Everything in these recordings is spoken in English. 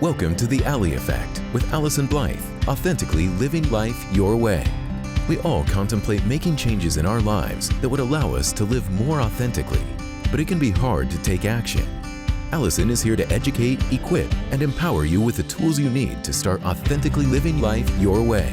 Welcome to The Ally Effect with Allyson Blythe, authentically living life your way. We all contemplate making changes in our lives that would allow us to live more authentically, but it can be hard to take action. Allyson is here to educate, equip, and empower you with the tools you need to start authentically living life your way.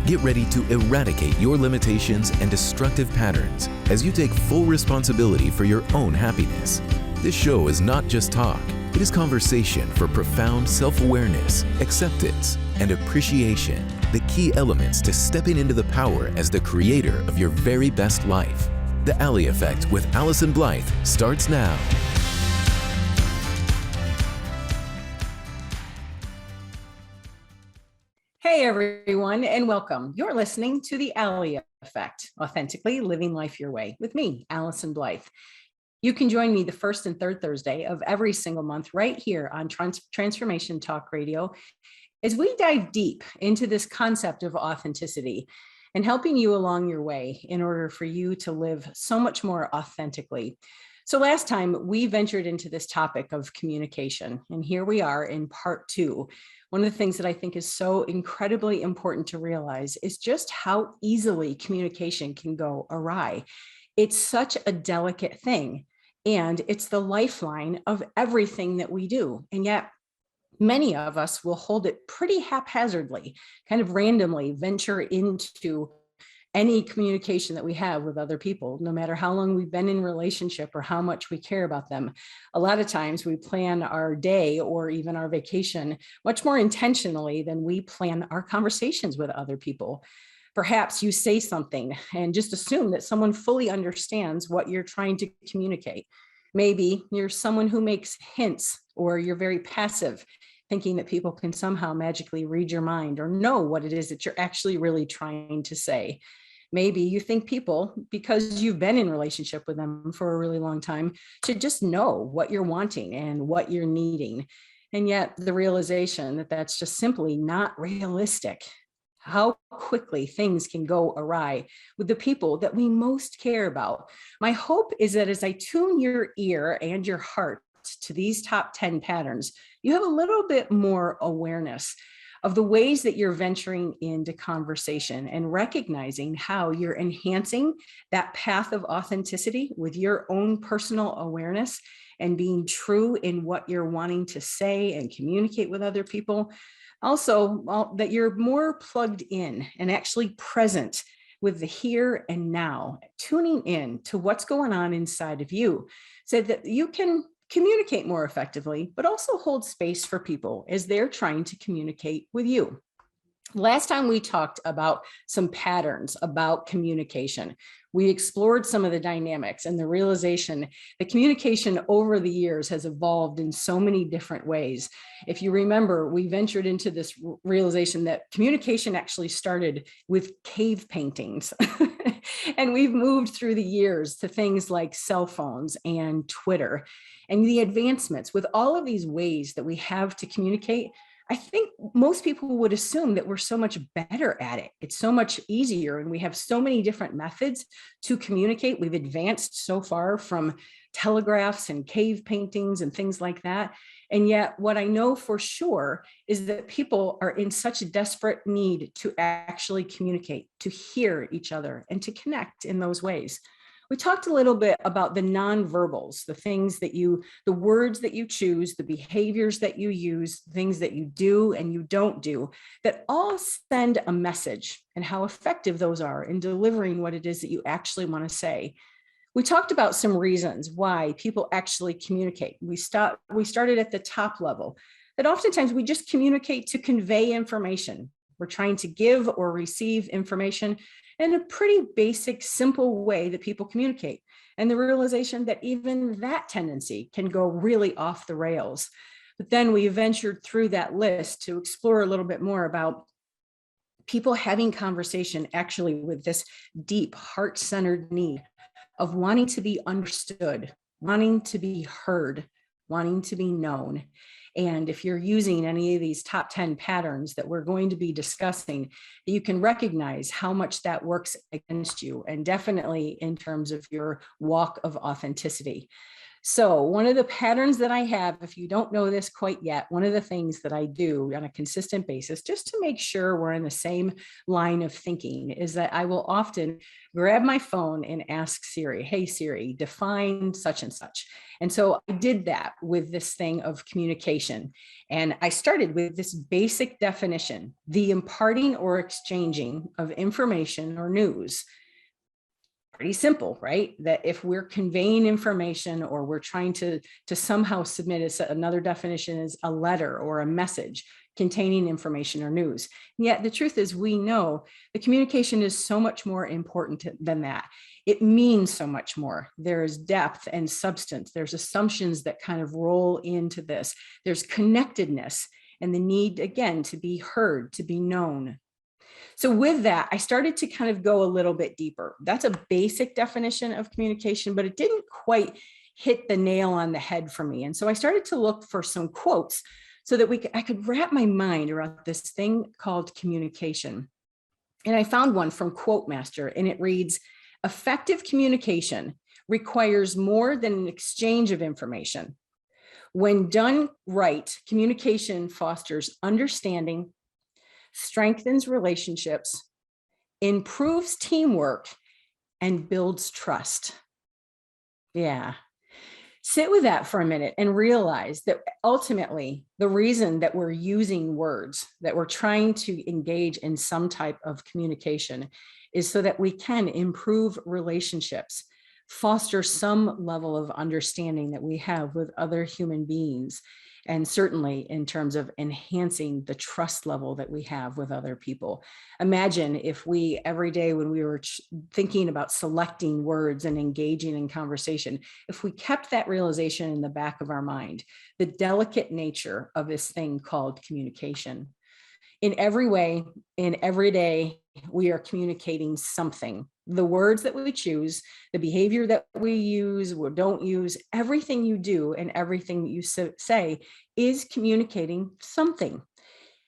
Get ready to eradicate your limitations and destructive patterns as you take full responsibility for your own happiness. This show is not just talk. It is conversation for profound self-awareness, acceptance, and appreciation, the key elements to stepping into the power as the creator of your very best life. The Ally Effect with Allyson Blythe starts now. Hey everyone, and welcome. You're listening to The Ally Effect, authentically living life your way with me, Allyson Blythe. You can join me the first and third Thursday of every single month right here on Transformation Talk Radio as we dive deep into this concept of authenticity and helping you along your way in order for you to live so much more authentically. So last time we ventured into this topic of communication, and here we are in part two. One of the things that I think is so incredibly important to realize is just how easily communication can go awry. It's such a delicate thing, and it's the lifeline of everything that we do. And yet many of us will hold it pretty haphazardly, kind of randomly venture into any communication that we have with other people, no matter how long we've been in relationship or how much we care about them. A lot of times we plan our day or even our vacation much more intentionally than we plan our conversations with other people. Perhaps you say something and just assume that someone fully understands what you're trying to communicate. Maybe you're someone who makes hints, or you're very passive, thinking that people can somehow magically read your mind or know what it is that you're actually really trying to say. Maybe you think people, because you've been in relationship with them for a really long time, should just know what you're wanting and what you're needing. And yet the realization that that's just simply not realistic. How quickly things can go awry with the people that we most care about. My hope is that as I tune your ear and your heart to these top 10 patterns, you have a little bit more awareness of the ways that you're venturing into conversation and recognizing how you're enhancing that path of authenticity with your own personal awareness and being true in what you're wanting to say and communicate with other people. Also, that you're more plugged in and actually present with the here and now, tuning in to what's going on inside of you so that you can communicate more effectively, but also hold space for people as they're trying to communicate with you. Last time we talked about some patterns about communication. We explored some of the dynamics and the realization that communication over the years has evolved in so many different ways. If you remember, we ventured into this realization that communication actually started with cave paintings. And we've moved through the years to things like cell phones and Twitter and the advancements with all of these ways that we have to communicate. I think most people would assume that we're so much better at it. It's so much easier, and we have so many different methods to communicate. We've advanced so far from telegraphs and cave paintings and things like that. And yet what I know for sure is that people are in such a desperate need to actually communicate, to hear each other, and to connect in those ways. We talked a little bit about the nonverbals, the things that the words that you choose, the behaviors that you use, things that you do and you don't do, that all send a message, and how effective those are in delivering what it is that you actually want to say. We talked about some reasons why people actually communicate. We started at the top level, that oftentimes we just communicate to convey information. We're trying to give or receive information in a pretty basic, simple way that people communicate. And the realization that even that tendency can go really off the rails. But then we ventured through that list to explore a little bit more about people having conversation actually with this deep, heart-centered need of wanting to be understood, wanting to be heard, wanting to be known. And if you're using any of these top 10 patterns that we're going to be discussing, you can recognize how much that works against you, and definitely in terms of your walk of authenticity. So one of the patterns that I have, if you don't know this quite yet, one of the things that I do on a consistent basis, just to make sure we're in the same line of thinking, is that I will often grab my phone and ask Siri, hey Siri, define such and such. And so I did that with this thing of communication. And I started with this basic definition: the imparting or exchanging of information or news. Pretty simple, right? That if we're conveying information or we're trying to somehow submit it, another definition is a letter or a message containing information or news. And yet the truth is, we know the communication is so much more important than that. It means so much more. There is depth and substance. There's assumptions that kind of roll into this. There's connectedness and the need, again, to be heard, to be known. So with that, I started to kind of go a little bit deeper. That's a basic definition of communication, but it didn't quite hit the nail on the head for me. And so I started to look for some quotes so that I could wrap my mind around this thing called communication. And I found one from Quote Master, and it reads, effective communication requires more than an exchange of information. When done right, communication fosters understanding, strengthens relationships, improves teamwork, and builds trust. Yeah. Sit with that for a minute and realize that ultimately the reason that we're using words, that we're trying to engage in some type of communication, is so that we can improve relationships, foster some level of understanding that we have with other human beings, and certainly in terms of enhancing the trust level that we have with other people. Imagine if we, every day when we were thinking about selecting words and engaging in conversation, if we kept that realization in the back of our mind, the delicate nature of this thing called communication. In every way, in every day, we are communicating something. The words that we choose, the behavior that we use or don't use, everything you do and everything you say is communicating something.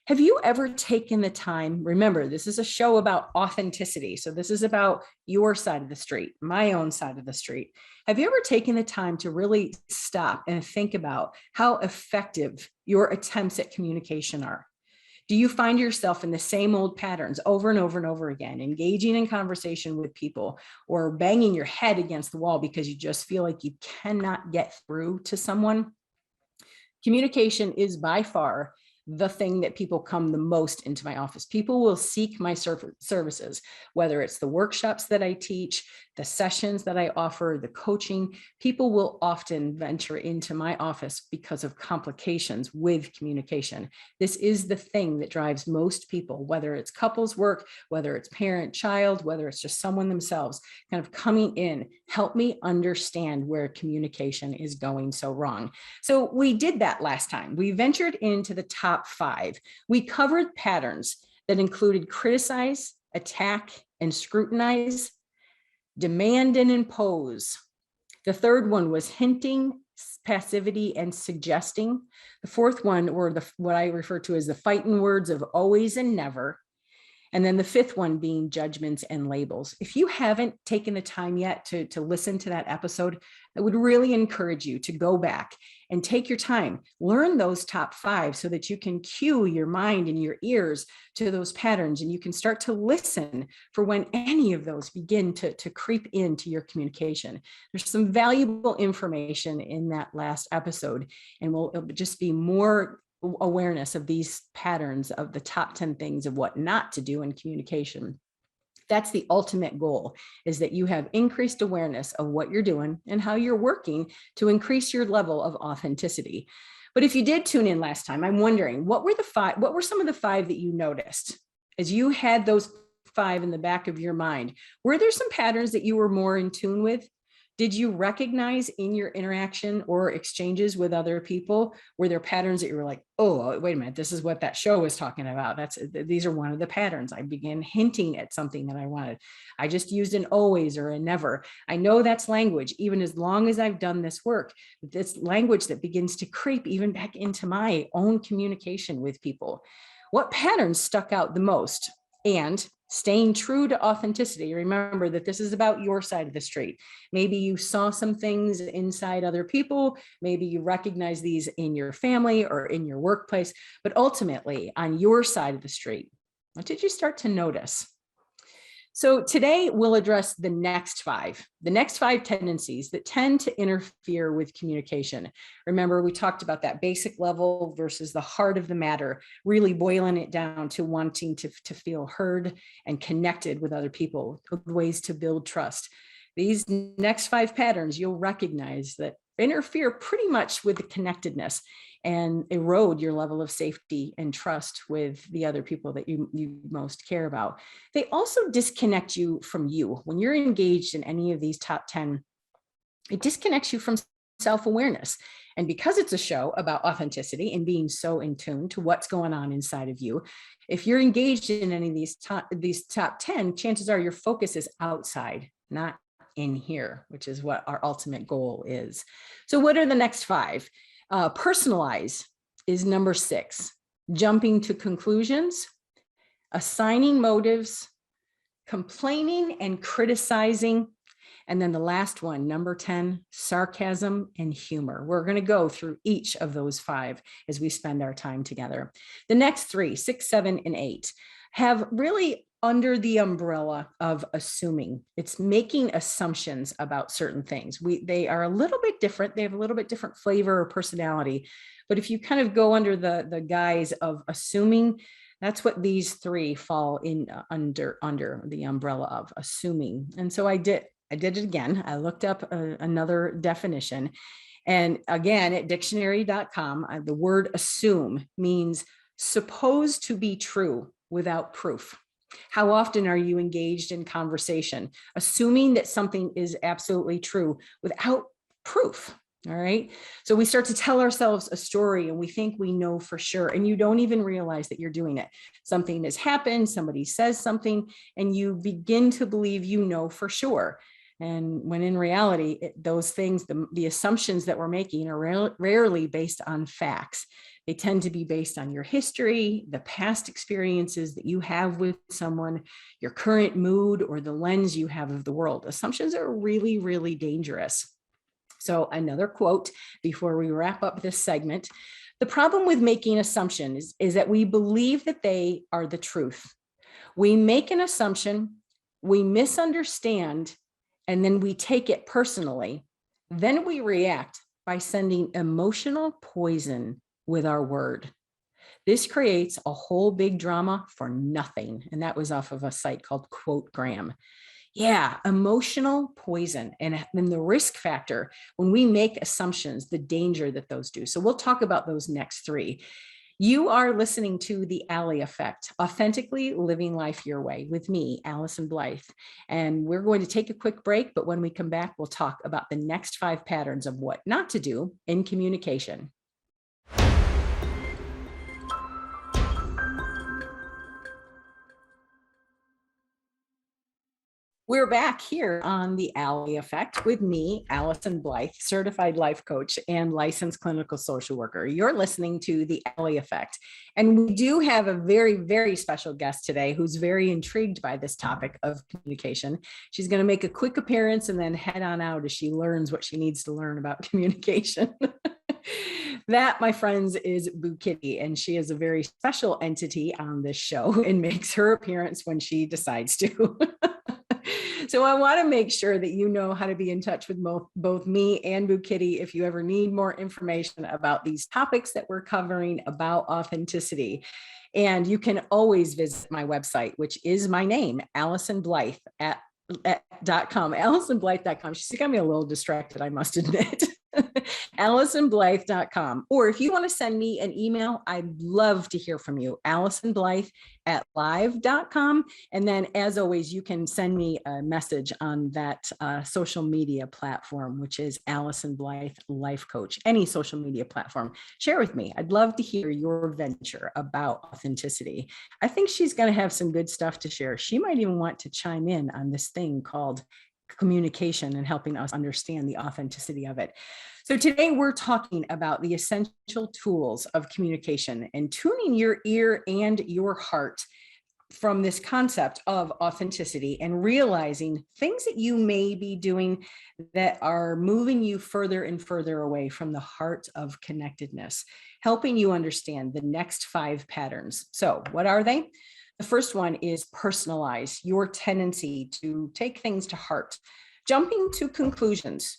Have you ever taken the time? Remember, this is a show about authenticity. So this is about your side of the street, my own side of the street. Have you ever taken the time to really stop and think about how effective your attempts at communication are? Do you find yourself in the same old patterns over and over and over again, engaging in conversation with people or banging your head against the wall because you just feel like you cannot get through to someone? Communication is by far the thing that people come the most into my office. People will seek my services, whether it's the workshops that I teach, the sessions that I offer, the coaching. People will often venture into my office because of complications with communication. This is the thing that drives most people, whether it's couples work, whether it's parent, child, whether it's just someone themselves, kind of coming in, help me understand where communication is going so wrong. So we did that last time. We ventured into the top 5. We covered patterns that included criticize, attack, and scrutinize, demand and impose. The third one was hinting, passivity, and suggesting. The fourth one were what I refer to as the fighting words of always and never. And then the fifth one being judgments and labels. If you haven't taken the time yet to listen to that episode, I would really encourage you to go back and take your time, learn those top 5 so that you can cue your mind and your ears to those patterns, and you can start to listen for when any of those begin to creep into your communication. There's some valuable information in that last episode, and it'll just be more awareness of these patterns of the top 10 things of what not to do in communication. That's the ultimate goal, is that you have increased awareness of what you're doing and how you're working to increase your level of authenticity. But if you did tune in last time, I'm wondering, what were some of the 5 that you noticed as you had those 5 in the back of your mind? Were there some patterns that you were more in tune with? Did you recognize in your interaction or exchanges with other people, were there patterns that you were like, oh, wait a minute, this is what that show was talking about. These are one of the patterns. I began hinting at something that I wanted. I just used an always or a never. I know that's language, even as long as I've done this work, this language that begins to creep even back into my own communication with people. What patterns stuck out the most? And staying true to authenticity. Remember that this is about your side of the street. Maybe you saw some things inside other people. Maybe you recognize these in your family or in your workplace, but ultimately on your side of the street, what did you start to notice? So today we'll address the next five tendencies that tend to interfere with communication. Remember, we talked about that basic level versus the heart of the matter, really boiling it down to wanting to feel heard and connected with other people, ways to build trust. These next five patterns you'll recognize that interfere pretty much with the connectedness and erode your level of safety and trust with the other people that you most care about. They also disconnect you from you. When you're engaged in any of these top 10, it disconnects you from self-awareness. And because it's a show about authenticity and being so in tune to what's going on inside of you, if you're engaged in any of these top 10, chances are your focus is outside, not in here, which is what our ultimate goal is. So what are the next five? Personalize is number 6. Jumping to conclusions, assigning motives, complaining and criticizing. And then the last one, number 10, sarcasm and humor. We're going to go through each of those 5 as we spend our time together. The next 3, 6, 7, and 8 have really under the umbrella of assuming. It's making assumptions about certain things. They are a little bit different. They have a little bit different flavor or personality. But if you kind of go under the guise of assuming, that's what these 3 fall in under the umbrella of assuming. And so I did it again. I looked up another definition. And again, at dictionary.com, the word assume means supposed to be true without proof. How often are you engaged in conversation, assuming that something is absolutely true without proof? All right. So we start to tell ourselves a story and we think we know for sure. And you don't even realize that you're doing it. Something has happened, somebody says something, and you begin to believe you know for sure. And when in reality, those things, the assumptions that we're making are rarely based on facts. They tend to be based on your history, the past experiences that you have with someone, your current mood, or the lens you have of the world. Assumptions are really, really dangerous. So another quote before we wrap up this segment. The problem with making assumptions is that we believe that they are the truth. We make an assumption, we misunderstand, and then we take it personally. Then we react by sending emotional poison with our word. This creates a whole big drama for nothing. And that was off of a site called Quotegram. Yeah, emotional poison and the risk factor when we make assumptions, the danger that those do. So we'll talk about those next 3. You are listening to The Ally Effect, Authentically Living Life Your Way with me, Allyson Blythe. And we're going to take a quick break, but when we come back, we'll talk about the next 5 patterns of what not to do in communication. We're back here on The Ally Effect with me, Allyson Blythe, certified life coach and licensed clinical social worker. You're listening to The Ally Effect. And we do have a very, very special guest today who's very intrigued by this topic of communication. She's going to make a quick appearance and then head on out as she learns what she needs to learn about communication. That, my friends, is Boo Kitty, and she is a very special entity on this show and makes her appearance when she decides to. So I want to make sure that you know how to be in touch with both me and Boo Kitty if you ever need more information about these topics that we're covering about authenticity. And you can always visit my website, which is my name, Allyson Blythe .com, AllysonBlythe.com. She's got me a little distracted, I must admit. AllysonBlythe.com. Or if you want to send me an email, I'd love to hear from you. AllysonBlythe@live.com. And then, as always, you can send me a message on that social media platform, which is Allyson Blythe Life Coach. Any social media platform, share with me. I'd love to hear your venture about authenticity. I think she's going to have some good stuff to share. She might even want to chime in on this thing called communication and helping us understand the authenticity of it. So today we're talking about the essential tools of communication and tuning your ear and your heart from this concept of authenticity and realizing things that you may be doing that are moving you further and further away from the heart of connectedness, helping you understand the next 5 patterns. So what are they? The first one is personalize, your tendency to take things to heart, jumping to conclusions.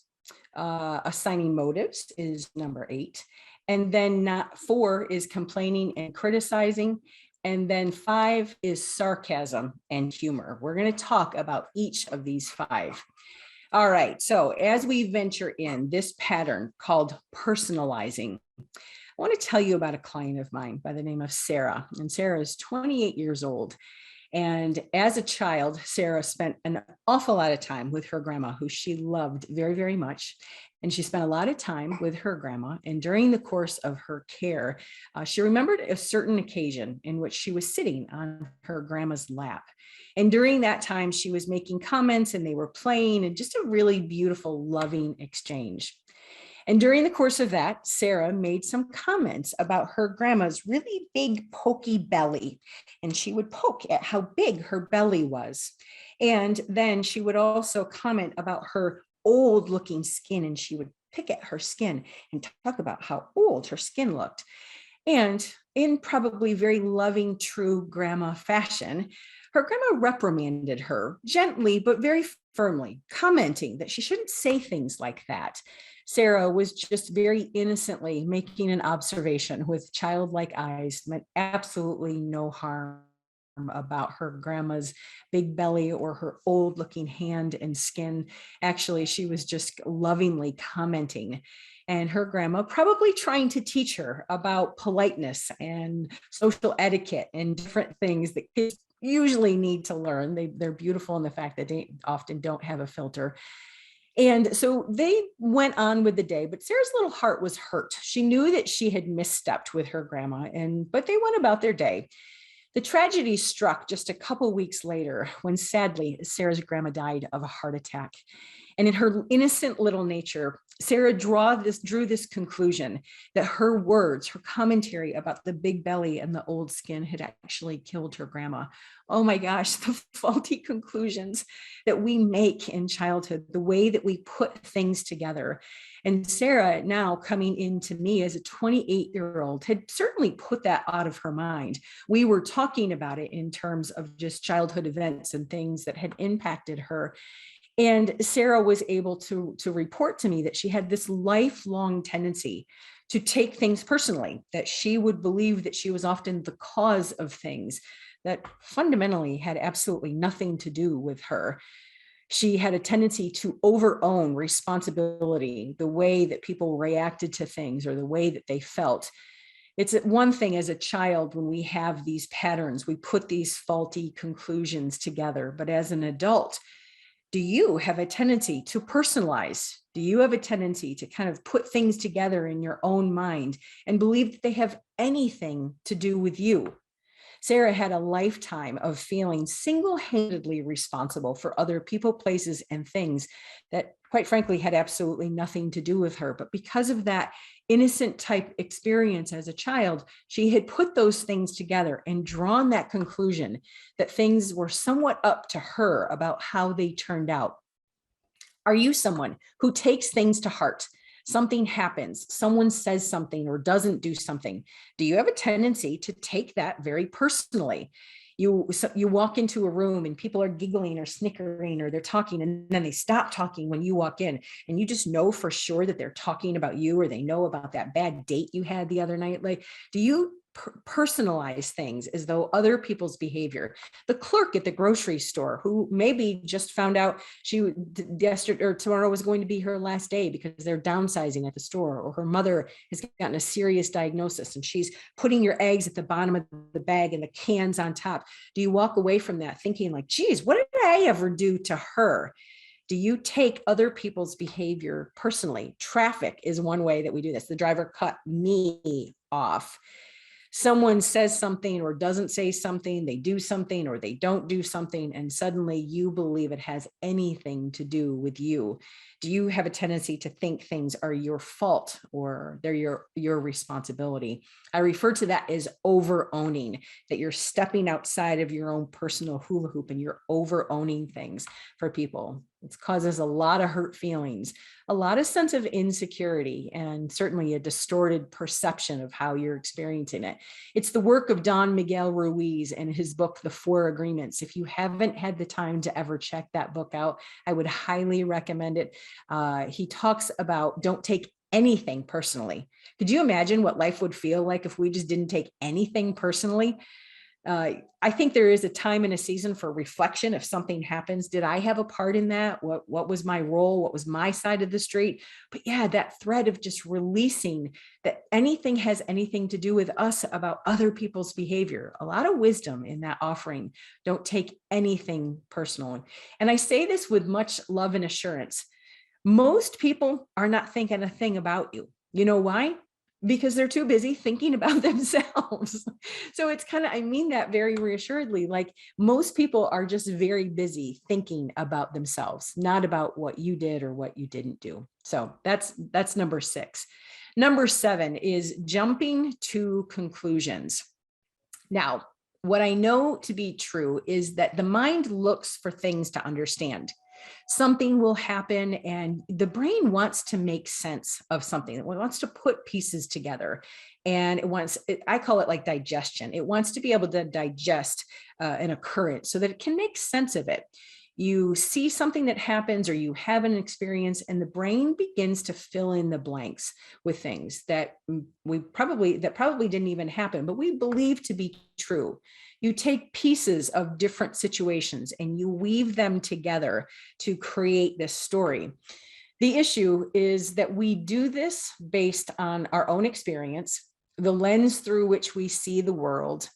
Assigning motives is number 8. And then 4 is complaining and criticizing. And then 5 is sarcasm and humor. We're going to talk about each of these 5. All right. So as we venture in this pattern called personalizing, I want to tell you about a client of mine by the name of Sarah. And Sarah is 28 years old. And as a child, Sarah spent an awful lot of time with her grandma, who she loved very, very much. And she spent a lot of time with her grandma. And during the course of her care, she remembered a certain occasion in which she was sitting on her grandma's lap. And during that time, she was making comments and they were playing, and just a really beautiful, loving exchange. And during the course of that, Sarah made some comments about her grandma's really big pokey belly. And she would poke at how big her belly was. And then she would also comment about her old looking skin, and she would pick at her skin and talk about how old her skin looked. And in probably very loving, true grandma fashion, her grandma reprimanded her gently, but very firmly, commenting that she shouldn't say things like that. Sarah was just very innocently making an observation with childlike eyes, meant absolutely no harm about her grandma's big belly or her old looking hand and skin. Actually, she was just lovingly commenting. And her grandma probably trying to teach her about politeness and social etiquette and different things that kids usually need to learn. They're beautiful in the fact that they often don't have a filter. And so they went on with the day, but Sarah's little heart was hurt. She knew that she had misstepped with her grandma, but they went about their day. The tragedy struck just a couple weeks later when, sadly, Sarah's grandma died of a heart attack. And in her innocent little nature, Sarah drew this conclusion that her words, her commentary about the big belly and the old skin had actually killed her grandma. Oh my gosh, the faulty conclusions that we make in childhood, the way that we put things together. And Sarah, now coming into me as a 28-year-old, had certainly put that out of her mind. We were talking about it in terms of just childhood events and things that had impacted her. And Sarah was able to report to me that she had this lifelong tendency to take things personally, that she would believe that she was often the cause of things that fundamentally had absolutely nothing to do with her. She had a tendency to over-own responsibility, the way that people reacted to things or the way that they felt. It's one thing as a child when we have these patterns, we put these faulty conclusions together, but as an adult, do you have a tendency to personalize? Do you have a tendency to kind of put things together in your own mind and believe that they have anything to do with you? Sarah had a lifetime of feeling single-handedly responsible for other people, places, and things that, quite frankly, had absolutely nothing to do with her. But because of that innocent type experience as a child, she had put those things together and drawn that conclusion that things were somewhat up to her about how they turned out. Are you someone who takes things to heart? Something happens, someone says something or doesn't do something. Do you have a tendency to take that very personally? You walk into a room and people are giggling or snickering or they're talking, and then they stop talking when you walk in, and you just know for sure that they're talking about you, or they know about that bad date you had the other night. Like, do you personalize things as though other people's behavior. The clerk at the grocery store who maybe just found out yesterday or tomorrow was going to be her last day because they're downsizing at the store, or her mother has gotten a serious diagnosis and she's putting your eggs at the bottom of the bag and the cans on top. Do you walk away from that thinking like, geez, what did I ever do to her? Do you take other people's behavior personally? Traffic is one way that we do this. The driver cut me off. Someone says something or doesn't say something, they do something or they don't do something, and suddenly you believe it has anything to do with you. Do you have a tendency to think things are your fault or they're your responsibility? I refer to that as over-owning, that you're stepping outside of your own personal hula hoop and you're over-owning things for people. It causes a lot of hurt feelings, a lot of sense of insecurity, and certainly a distorted perception of how you're experiencing it. It's the work of Don Miguel Ruiz and his book, The Four Agreements. If you haven't had the time to ever check that book out, I would highly recommend it. He talks about don't take anything personally. Could you imagine what life would feel like if we just didn't take anything personally? I think there is a time and a season for reflection. If something happens, did I have a part in that? What was my role? What was my side of the street? But yeah, that thread of just releasing that anything has anything to do with us about other people's behavior. A lot of wisdom in that offering. Don't take anything personal. And I say this with much love and assurance. Most people are not thinking a thing about you. You know why? Because they're too busy thinking about themselves. So it's kind of, I mean that very reassuredly, like most people are just very busy thinking about themselves, not about what you did or what you didn't do. So that's number 6. Number 7 is jumping to conclusions. Now, what I know to be true is that the mind looks for things to understand. Something will happen and the brain wants to make sense of something. It wants to put pieces together, and I call it like digestion. It wants to be able to digest an occurrence so that it can make sense of it. You see something that happens or you have an experience and the brain begins to fill in the blanks with things that probably didn't even happen, but we believe to be true. You take pieces of different situations and you weave them together to create this story. The issue is that we do this based on our own experience, the lens through which we see the world,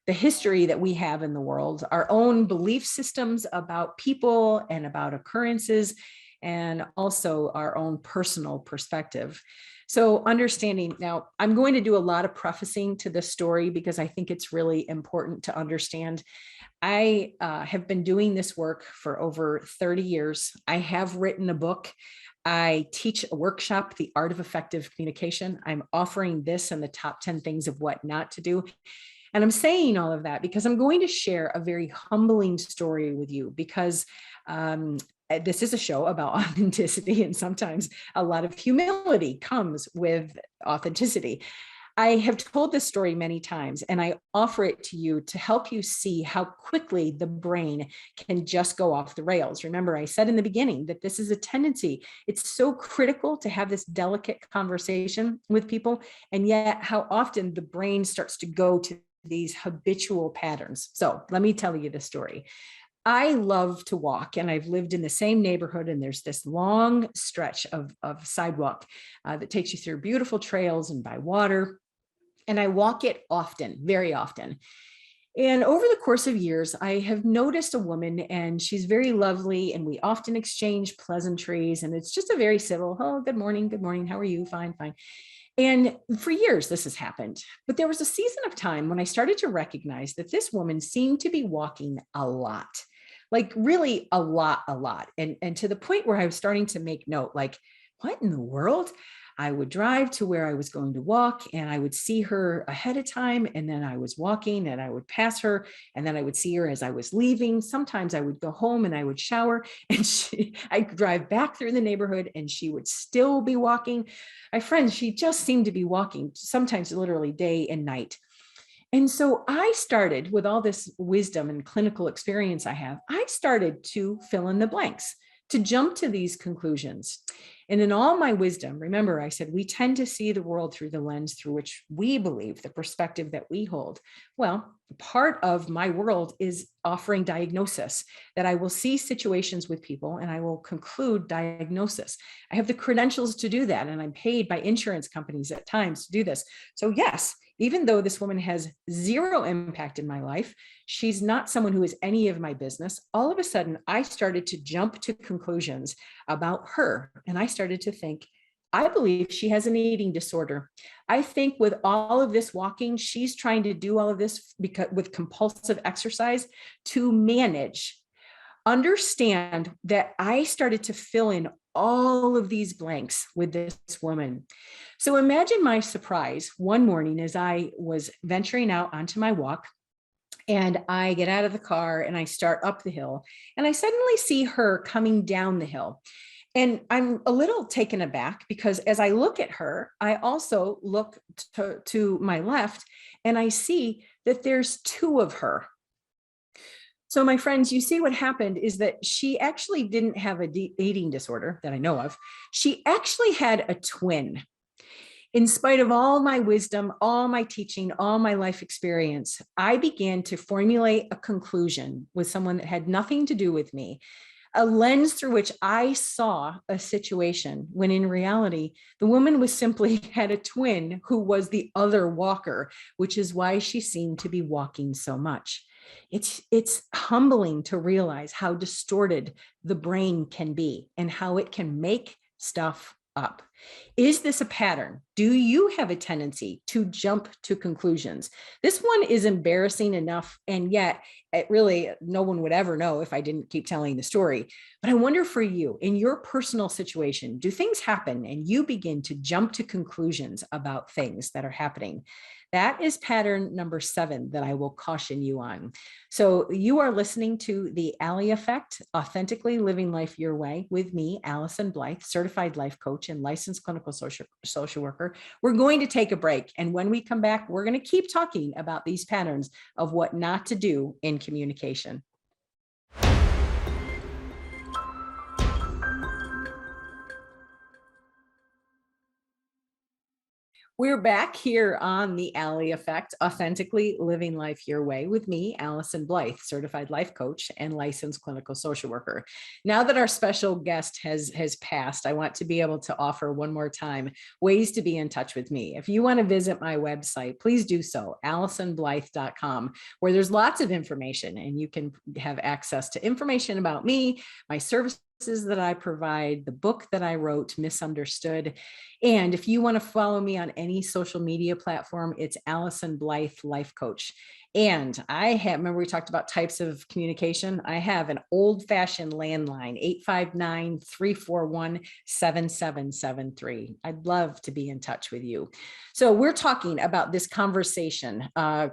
the history that we have in the world, our own belief systems about people and about occurrences, and also our own personal perspective. So understanding, now I'm going to do a lot of prefacing to this story because I think it's really important to understand. I have been doing this work for over 30 years. I have written a book. I teach a workshop, The Art of Effective Communication. I'm offering this in the top 10 things of what not to do. And I'm saying all of that because I'm going to share a very humbling story with you because this is a show about authenticity, and sometimes a lot of humility comes with authenticity. I have told this story many times, and I offer it to you to help you see how quickly the brain can just go off the rails. Remember, I said in the beginning that this is a tendency. It's so critical to have this delicate conversation with people, and yet how often the brain starts to go to these habitual patterns. So let me tell you the story. I love to walk, and I've lived in the same neighborhood, and there's this long stretch of sidewalk that takes you through beautiful trails and by water. And I walk it often, very often. And over the course of years, I have noticed a woman, and she's very lovely, and we often exchange pleasantries, and it's just a very civil, oh, good morning, how are you? Fine, fine. And for years, this has happened. But there was a season of time when I started to recognize that this woman seemed to be walking a lot, like really a lot. And to the point where I was starting to make note, like, what in the world? I would drive to where I was going to walk, and I would see her ahead of time. And then I was walking and I would pass her, and then I would see her as I was leaving. Sometimes I would go home and I would shower, and I'd drive back through the neighborhood and she would still be walking. My friends, she just seemed to be walking, sometimes literally day and night. And so I started, with all this wisdom and clinical experience I have, I started to fill in the blanks, to jump to these conclusions. And in all my wisdom, remember, I said, we tend to see the world through the lens through which we believe, the perspective that we hold. Well, part of my world is offering diagnosis, that I will see situations with people and I will conclude diagnosis. I have the credentials to do that, and I'm paid by insurance companies at times to do this. So yes, even though this woman has zero impact in my life, she's not someone who is any of my business. All of a sudden, I started to jump to conclusions about her. And I started to think, I believe she has an eating disorder. I think with all of this walking, she's trying to do all of this because with compulsive exercise to manage. Understand that I started to fill in all of these blanks with this woman. So imagine my surprise one morning as I was venturing out onto my walk, and I get out of the car and I start up the hill, and I suddenly see her coming down the hill. And I'm a little taken aback because as I look at her, I also look to my left and I see that there's two of her. So my friends, you see what happened is that she actually didn't have a eating disorder that I know of. She actually had a twin. In spite of all my wisdom, all my teaching, all my life experience, I began to formulate a conclusion with someone that had nothing to do with me, a lens through which I saw a situation when in reality, the woman was simply had a twin who was the other walker, which is why she seemed to be walking so much. It's humbling to realize how distorted the brain can be and how it can make stuff up. Is this a pattern? Do you have a tendency to jump to conclusions? This one is embarrassing enough, and yet it really, no one would ever know if I didn't keep telling the story. But I wonder for you, in your personal situation, do things happen and you begin to jump to conclusions about things that are happening? That is pattern number 7 that I will caution you on. So you are listening to the Ally Effect, Authentically Living Life Your Way with me, Allyson Blythe, certified life coach and licensed clinical social worker. We're going to take a break. And when we come back, we're going to keep talking about these patterns of what not to do in communication. We're back here on the Ally Effect, Authentically Living Life Your Way with me, Allyson Blythe, certified life coach and licensed clinical social worker. Now that our special guest has passed, I want to be able to offer one more time ways to be in touch with me. If you want to visit my website, please do so, AllysonBlythe.com, where there's lots of information and you can have access to information about me, my services that I provide, the book that I wrote, Misunderstood. And if you want to follow me on any social media platform, it's Allyson Blythe Life Coach. And I have, remember we talked about types of communication? I have an old-fashioned landline, 859-341-7773. I'd love to be in touch with you. So we're talking about this conversation,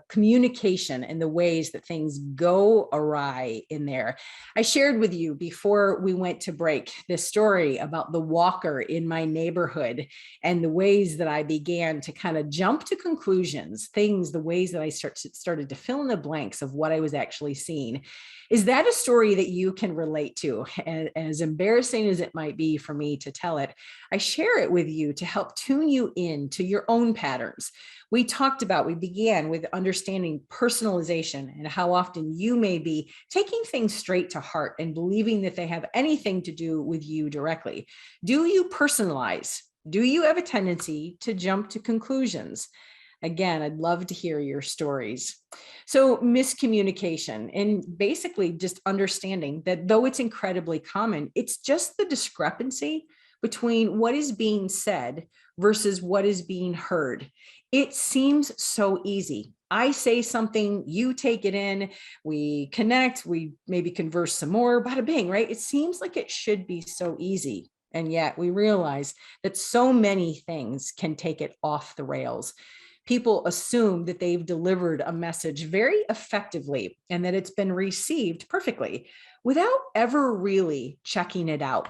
communication, and the ways that things go awry in there. I shared with you before we went to break this story about the walker in my neighborhood and the ways that I began to kind of jump to conclusions, the ways that I started to fill in the blanks of what I was actually seeing. Is that a story that you can relate to? And as embarrassing as it might be for me to tell it, I share it with you to help tune you in to your own patterns. We began with understanding personalization and how often you may be taking things straight to heart and believing that they have anything to do with you directly. Do you personalize? Do you have a tendency to jump to conclusions? Again, I'd love to hear your stories. So miscommunication, and basically just understanding that though it's incredibly common, it's just the discrepancy between what is being said versus what is being heard. It seems so easy. I say something, you take it in, we connect, we maybe converse some more, bada bing, right? It seems like it should be so easy. And yet we realize that so many things can take it off the rails. People assume that they've delivered a message very effectively and that it's been received perfectly without ever really checking it out.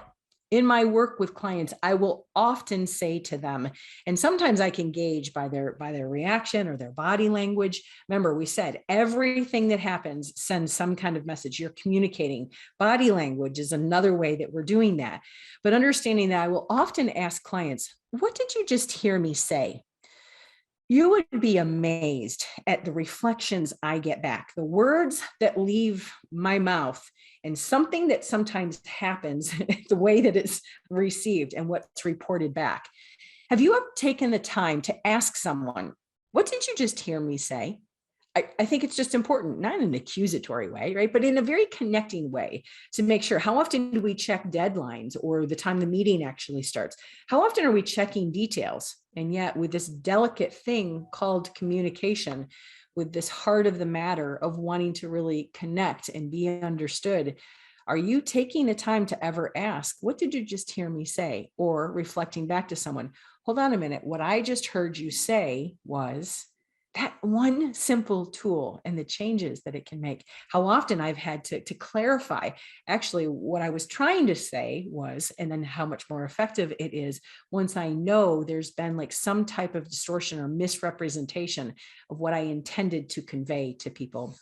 In my work with clients, I will often say to them, and sometimes I can gauge by their reaction or their body language. Remember, we said everything that happens sends some kind of message. You're communicating. Body language is another way that we're doing that. But understanding that, I will often ask clients, what did you just hear me say? You would be amazed at the reflections I get back, the words that leave my mouth, and something that sometimes happens, the way that it's received and what's reported back. Have you ever taken the time to ask someone, what did you just hear me say? I think it's just important, not in an accusatory way, right? But in a very connecting way, to make sure. How often do we check deadlines or the time the meeting actually starts? How often are we checking details? And yet with this delicate thing called communication, with this heart of the matter of wanting to really connect and be understood, are you taking the time to ever ask, what did you just hear me say? Or reflecting back to someone, hold on a minute, what I just heard you say was... that one simple tool and the changes that it can make. How often I've had to clarify actually what I was trying to say was, and then how much more effective it is once I know there's been like some type of distortion or misrepresentation of what I intended to convey to people.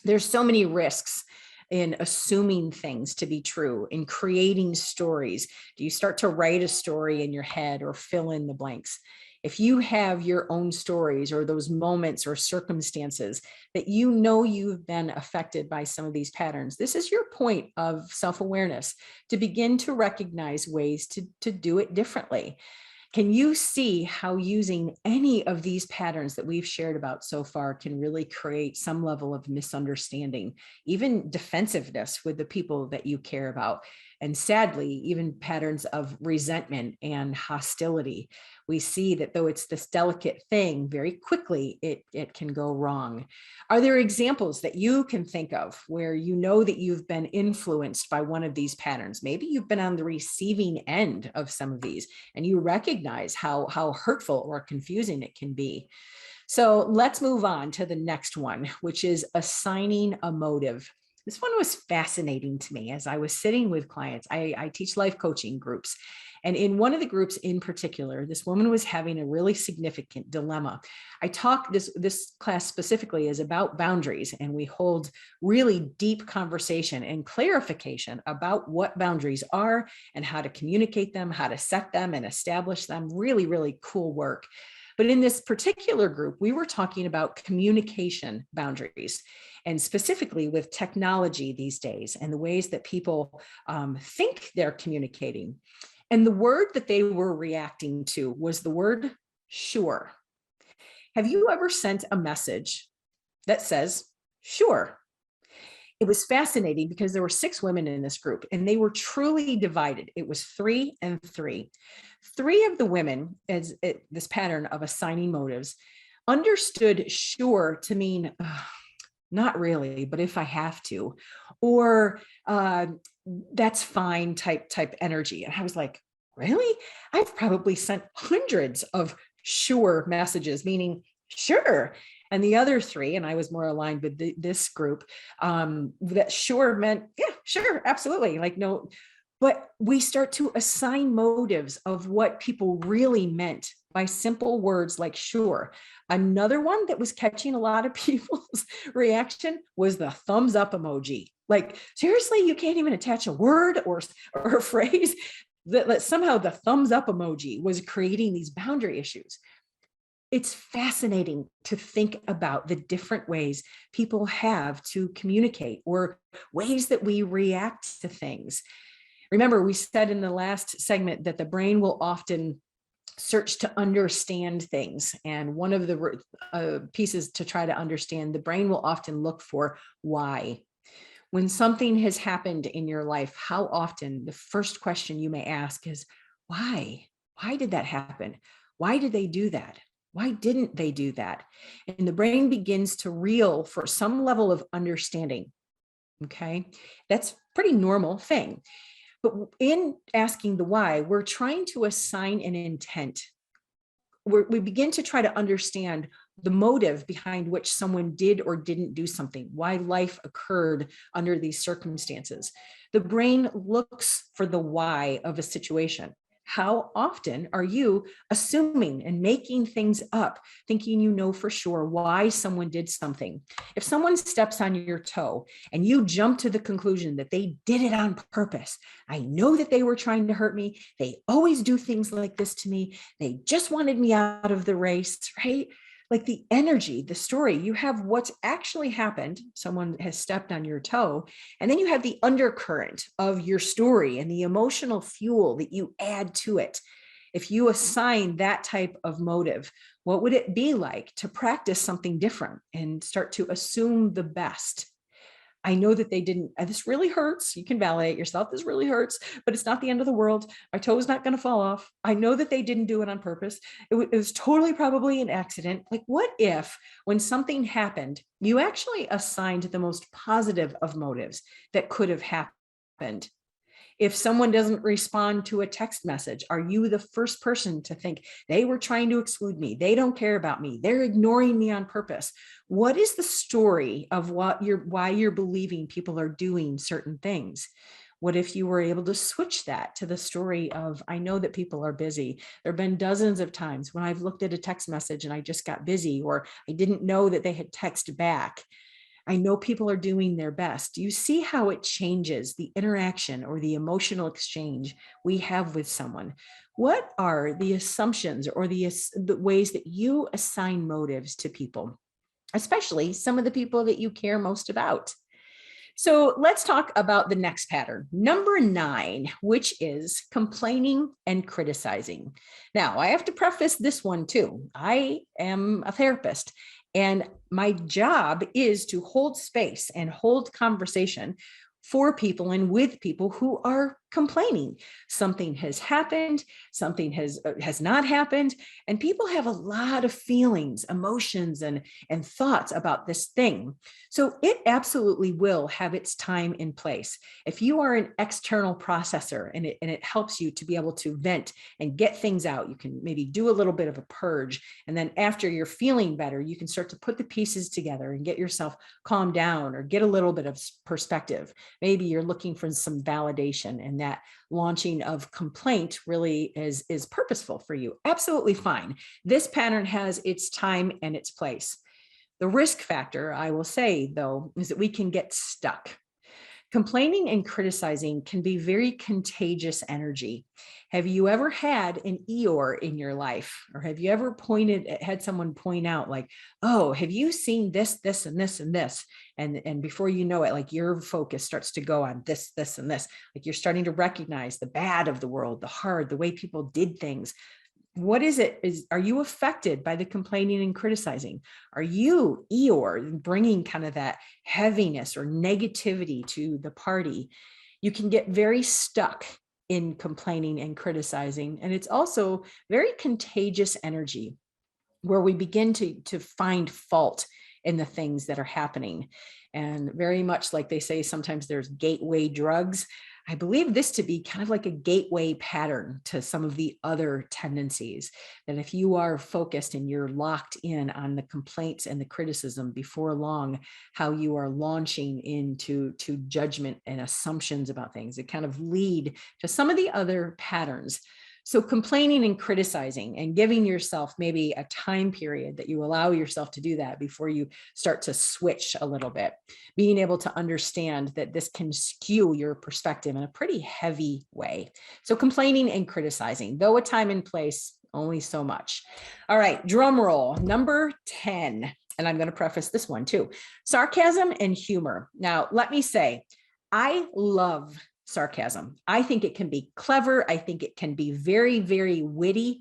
There's so many risks in assuming things to be true, in creating stories. Do you start to write a story in your head or fill in the blanks? If you have your own stories or those moments or circumstances that you know you've been affected by some of these patterns, this is your point of self-awareness to begin to recognize ways to do it differently. Can you see how using any of these patterns that we've shared about so far can really create some level of misunderstanding, even defensiveness with the people that you care about? And sadly, even patterns of resentment and hostility. We see that though it's this delicate thing, very quickly it can go wrong. Are there examples that you can think of where you know that you've been influenced by one of these patterns? Maybe you've been on the receiving end of some of these and you recognize how hurtful or confusing it can be. So let's move on to the next one, which is assigning a motive. This one was fascinating to me as I was sitting with clients. I teach life coaching groups. And in one of the groups in particular, this woman was having a really significant dilemma. I talk, this class specifically is about boundaries, and we hold really deep conversation and clarification about what boundaries are and how to communicate them, how to set them and establish them. Really, really cool work. But in this particular group, we were talking about communication boundaries, and specifically with technology these days and the ways that people think they're communicating. And the word that they were reacting to was the word sure. Have you ever sent a message that says sure? It was fascinating because there were 6 women in this group and they were truly divided. It was 3 and 3. 3 of the women, as this pattern of assigning motives, understood sure to mean not really, but if I have to, or that's fine type energy. And I was like, really? I've probably sent hundreds of sure messages, meaning sure. And the other 3, and I was more aligned with this group, that sure meant, yeah, sure, absolutely. Like, no, but we start to assign motives of what people really meant by simple words like sure. Another one that was catching a lot of people's reaction was the thumbs up emoji. Like, seriously, you can't even attach a word or a phrase that somehow the thumbs up emoji was creating these boundary issues. It's fascinating to think about the different ways people have to communicate or ways that we react to things. Remember, we said in the last segment that the brain will often search to understand things. And one of the pieces to try to understand, the brain will often look for why. When something has happened in your life, how often the first question you may ask is, why? Why did that happen? Why did they do that? Why didn't they do that? And the brain begins to reel for some level of understanding. Okay, that's a pretty normal thing. But in asking the why, we're trying to assign an intent. We begin to try to understand the motive behind which someone did or didn't do something, why life occurred under these circumstances. The brain looks for the why of a situation. How often are you assuming and making things up, thinking you know for sure why someone did something? If someone steps on your toe and you jump to the conclusion that they did it on purpose, I know that they were trying to hurt me. They always do things like this to me. They just wanted me out of the race, right? Like the energy, the story, you have what's actually happened. Someone has stepped on your toe, and then you have the undercurrent of your story and the emotional fuel that you add to it. If you assign that type of motive, what would it be like to practice something different and start to assume the best? I know that they didn't, this really hurts. You can validate yourself. This really hurts, but it's not the end of the world. My toe is not going to fall off. I know that they didn't do it on purpose. It was totally probably an accident. Like, what if when something happened, you actually assigned the most positive of motives that could have happened? If someone doesn't respond to a text message, are you the first person to think they were trying to exclude me? They don't care about me. They're ignoring me on purpose. What is the story of why you're believing people are doing certain things? What if you were able to switch that to the story of, I know that people are busy. There have been dozens of times when I've looked at a text message and I just got busy, or I didn't know that they had texted back. I know people are doing their best. Do you see how it changes the interaction or the emotional exchange we have with someone? What are the assumptions or the ways that you assign motives to people, especially some of the people that you care most about? So let's talk about the next pattern, number 9, which is complaining and criticizing. Now, I have to preface this one too. I am a therapist, and my job is to hold space and hold conversation for people and with people who are complaining. Something has happened, something has not happened, and people have a lot of feelings, emotions, and thoughts about this thing. So it absolutely will have its time in place. If you are an external processor and it helps you to be able to vent and get things out, you can maybe do a little bit of a purge. And then after you're feeling better, you can start to put the pieces together and get yourself calmed down or get a little bit of perspective. Maybe you're looking for some validation, and that launching of complaint really is purposeful for you. Absolutely fine. This pattern has its time and its place. The risk factor, I will say, though, is that we can get stuck. Complaining and criticizing can be very contagious energy. Have you ever had an Eeyore in your life? Or have you ever had someone point out like, oh, have you seen this, this, and this, and this? And before you know it, like your focus starts to go on this, this, and this. Like you're starting to recognize the bad of the world, the hard, the way people did things. What is it? Are you affected by the complaining and criticizing? Are you, Eeyore, bringing kind of that heaviness or negativity to the party? You can get very stuck in complaining and criticizing. And it's also very contagious energy where we begin to find fault in the things that are happening. And very much like they say, sometimes there's gateway drugs. I believe this to be kind of like a gateway pattern to some of the other tendencies, that if you are focused and you're locked in on the complaints and the criticism before long, how you are launching into judgment and assumptions about things, it kind of lead to some of the other patterns. So complaining and criticizing and giving yourself maybe a time period that you allow yourself to do that before you start to switch a little bit, being able to understand that this can skew your perspective in a pretty heavy way. So complaining and criticizing, though a time and place, only so much. All right, drum roll, number 10. And I'm going to preface this one too. Sarcasm and humor. Now, let me say, I love sarcasm. I think it can be clever. I think it can be very, very witty.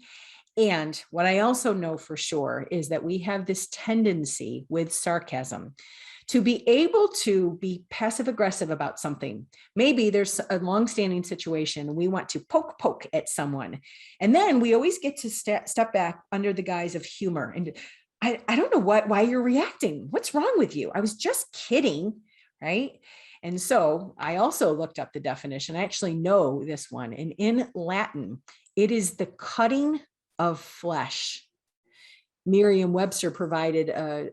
And what I also know for sure is that we have this tendency with sarcasm to be able to be passive aggressive about something. Maybe there's a longstanding situation and we want to poke at someone. And then we always get to step back under the guise of humor. And I don't know why you're reacting. What's wrong with you? I was just kidding, right? And so I also looked up the definition. I actually know this one. And in Latin, it is the cutting of flesh. Merriam-Webster provided a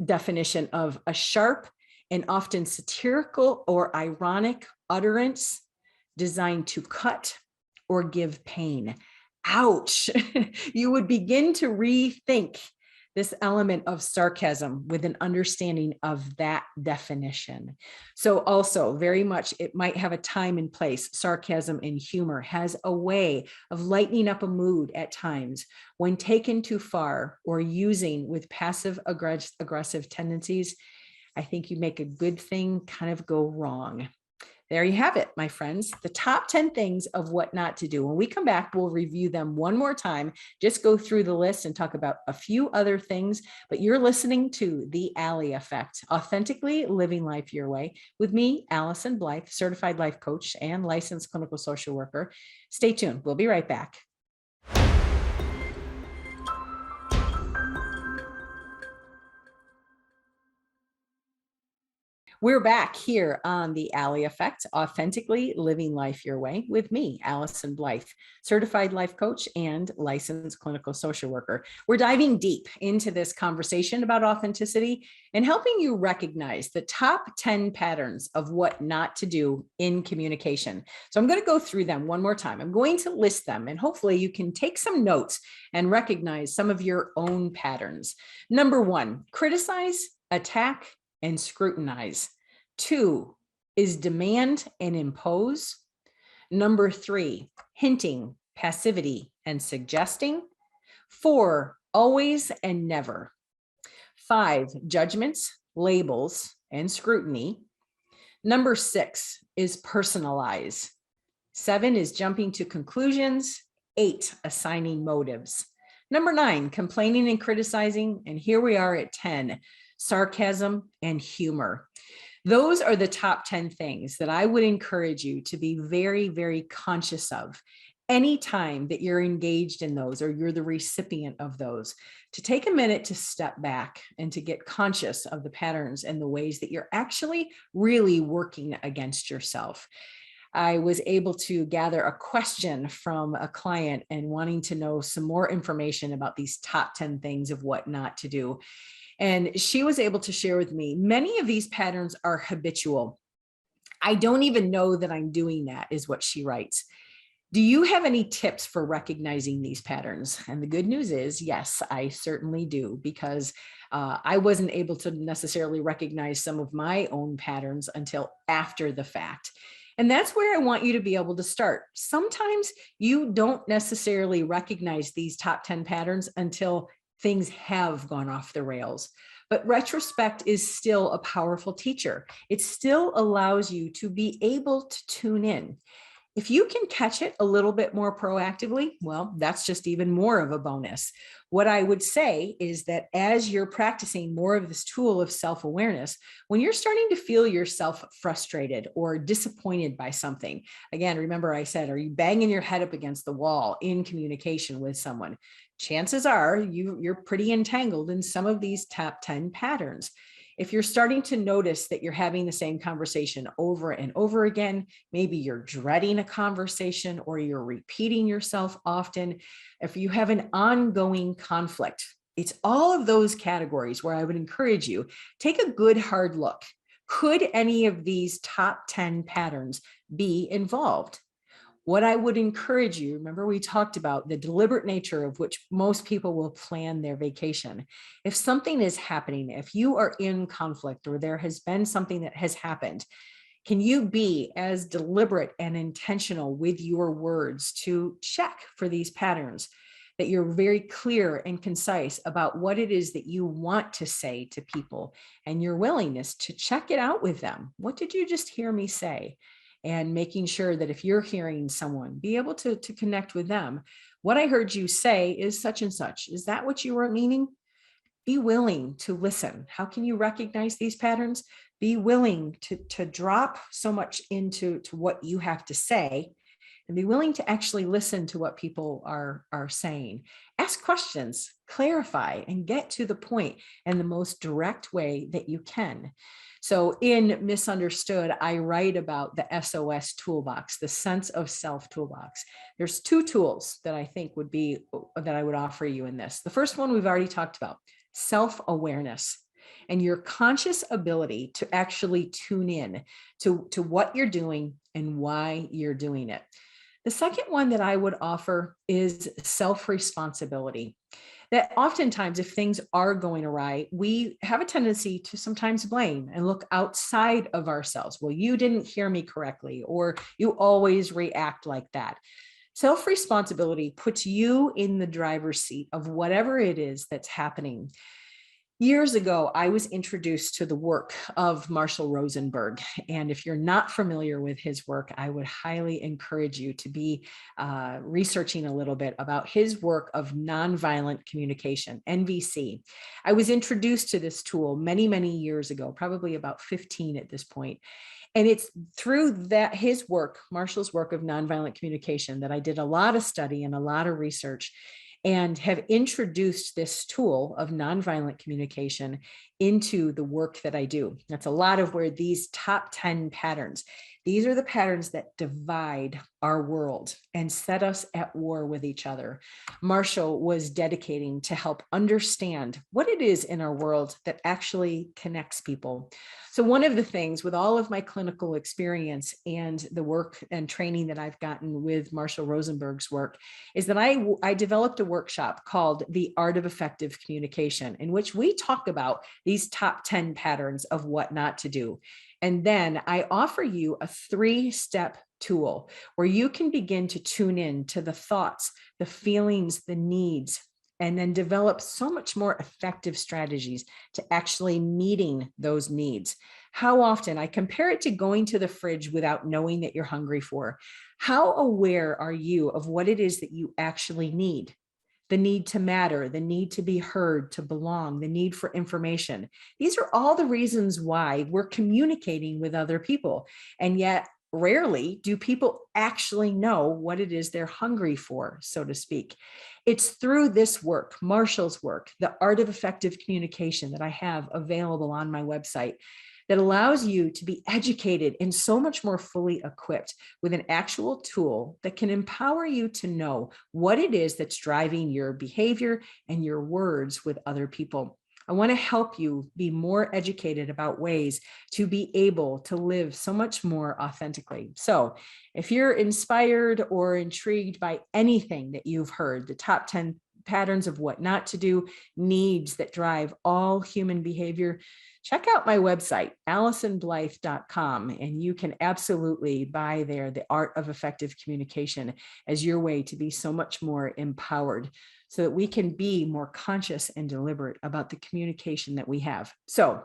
definition of a sharp and often satirical or ironic utterance designed to cut or give pain. Ouch. You would begin to rethink this element of sarcasm with an understanding of that definition. So also very much, it might have a time and place. Sarcasm and humor has a way of lightening up a mood at times when taken too far or using with passive aggressive tendencies. I think you make a good thing kind of go wrong. There you have it, my friends, the top 10 things of what not to do. When we come back, we'll review them one more time, just go through the list and talk about a few other things. But you're listening to The Ally Effect, Authentically Living Life Your Way, with me, Allyson Blythe, certified life coach and licensed clinical social worker. Stay tuned. We'll be right back. We're back here on The Ally Effect, Authentically Living Life Your Way, with me, Allyson Blythe, certified life coach and licensed clinical social worker. We're diving deep into this conversation about authenticity and helping you recognize the top 10 patterns of what not to do in communication. So I'm going to go through them one more time. I'm going to list them, and hopefully you can take some notes and recognize some of your own patterns. Number 1, criticize, attack, and scrutinize. 2 is demand and impose. Number 3, hinting, passivity, and suggesting. 4, always and never. 5, judgments, labels, and scrutiny. Number 6 is personalize. 7 is jumping to conclusions. 8, assigning motives. Number 9, complaining and criticizing. And here we are at 10, sarcasm and humor. Those are the top 10 things that I would encourage you to be very, very conscious of anytime that you're engaged in those or you're the recipient of those, to take a minute to step back and to get conscious of the patterns and the ways that you're actually really working against yourself. I was able to gather a question from a client and wanting to know some more information about these top 10 things of what not to do. And she was able to share with me, many of these patterns are habitual. I don't even know that I'm doing that, is what she writes. Do you have any tips for recognizing these patterns? And the good news is, yes, I certainly do, because I wasn't able to necessarily recognize some of my own patterns until after the fact. And that's where I want you to be able to start. Sometimes you don't necessarily recognize these top 10 patterns until things have gone off the rails. But retrospect is still a powerful teacher. It still allows you to be able to tune in. If you can catch it a little bit more proactively, well, that's just even more of a bonus. What I would say is that as you're practicing more of this tool of self-awareness, when you're starting to feel yourself frustrated or disappointed by something, again, remember I said, are you banging your head up against the wall in communication with someone? Chances are you're pretty entangled in some of these top 10 patterns. If you're starting to notice that you're having the same conversation over and over again, maybe you're dreading a conversation or you're repeating yourself often, if you have an ongoing conflict, it's all of those categories where I would encourage you, take a good hard look. Could any of these top 10 patterns be involved? What I would encourage you, remember we talked about the deliberate nature of which most people will plan their vacation. If something is happening, if you are in conflict or there has been something that has happened, can you be as deliberate and intentional with your words to check for these patterns, that you're very clear and concise about what it is that you want to say to people and your willingness to check it out with them? What did you just hear me say? And making sure that if you're hearing someone, be able to connect with them. What I heard you say is such and such. Is that what you were meaning? Be willing to listen. How can you recognize these patterns? Be willing to drop so much into what you have to say and be willing to actually listen to what people are saying. Ask questions. clarify, and get to the point in the most direct way that you can. So in Misunderstood, I write about the SOS toolbox, the sense of self toolbox. There's two tools that I think that I would offer you in this. The first one we've already talked about, self-awareness, and your conscious ability to actually tune in to what you're doing and why you're doing it. The second one that I would offer is self-responsibility. That oftentimes, if things are going awry, we have a tendency to sometimes blame and look outside of ourselves. Well, you didn't hear me correctly, or you always react like that. Self-responsibility puts you in the driver's seat of whatever it is that's happening. Years ago, I was introduced to the work of Marshall Rosenberg. And if you're not familiar with his work, I would highly encourage you to be researching a little bit about his work of nonviolent communication, NVC. I was introduced to this tool many, many years ago, probably about 15 at this point. And it's through his work, Marshall's work of nonviolent communication, that I did a lot of study and a lot of research, and have introduced this tool of nonviolent communication into the work that I do. That's a lot of where these top 10 patterns, these are the patterns that divide our world and set us at war with each other. Marshall was dedicating to help understand what it is in our world that actually connects people. So one of the things with all of my clinical experience and the work and training that I've gotten with Marshall Rosenberg's work is that I developed a workshop called The Art of Effective Communication, in which we talk about these top 10 patterns of what not to do. And then I offer you a 3-step tool where you can begin to tune in to the thoughts, the feelings, the needs, and then develop so much more effective strategies to actually meeting those needs. How often, I compare it to going to the fridge without knowing that you're hungry for. How aware are you of what it is that you actually need? The need to matter, the need to be heard, to belong, the need for information. These are all the reasons why we're communicating with other people. And yet, rarely do people actually know what it is they're hungry for, so to speak. It's through this work, Marshall's work, The Art of Effective Communication, that I have available on my website, that allows you to be educated and so much more fully equipped with an actual tool that can empower you to know what it is that's driving your behavior and your words with other people. I want to help you be more educated about ways to be able to live so much more authentically. So if you're inspired or intrigued by anything that you've heard, the top 10 patterns of what not to do, needs that drive all human behavior, check out my website, AllysonBlythe.com, and you can absolutely buy there The Art of Effective Communication as your way to be so much more empowered, so that we can be more conscious and deliberate about the communication that we have. So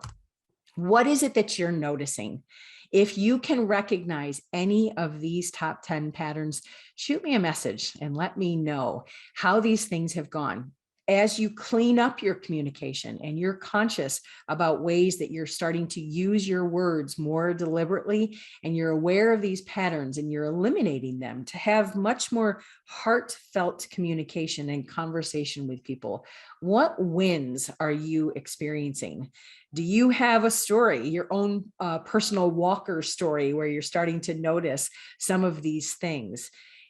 what is it that you're noticing? If you can recognize any of these top 10 patterns, shoot me a message and let me know how these things have gone. As you clean up your communication and you're conscious about ways that you're starting to use your words more deliberately, and you're aware of these patterns and you're eliminating them to have much more heartfelt communication and conversation with people, what wins are you experiencing? Do you have a story, your own personal walker story, where you're starting to notice some of these things?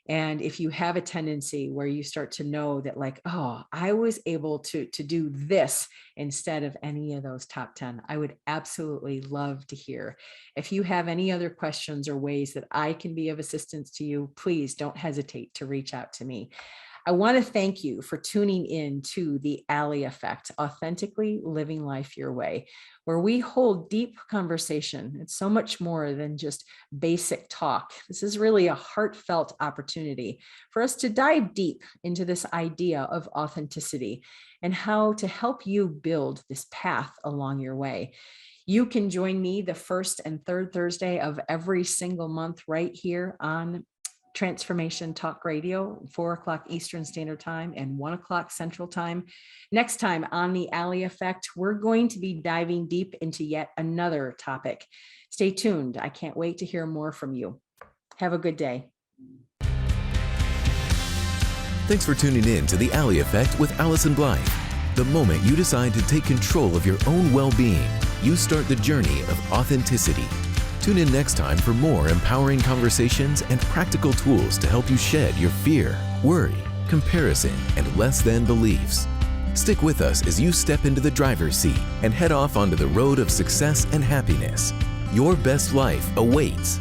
And if you have a tendency where you start to know that, like, oh, I was able to do this instead of any of those top 10, I would absolutely love to hear. If you have any other questions or ways that I can be of assistance to you, please don't hesitate to reach out to me. I want to thank you for tuning in to the Ally Effect, Authentically Living Life Your Way, where we hold deep conversation. It's so much more than just basic talk. This is really a heartfelt opportunity for us to dive deep into this idea of authenticity and how to help you build this path along your way. You can join me the first and third Thursday of every single month right here on Transformation Talk Radio, 4:00 Eastern Standard Time and 1:00 Central Time. Next time on the Ally Effect, we're going to be diving deep into yet another topic. Stay tuned. I can't wait to hear more from you. Have a good day. Thanks for tuning in to the Ally Effect with Allyson Blythe. The moment you decide to take control of your own well-being, you start the journey of authenticity. Tune in next time for more empowering conversations and practical tools to help you shed your fear, worry, comparison, and less than beliefs. Stick with us as you step into the driver's seat and head off onto the road of success and happiness. Your best life awaits.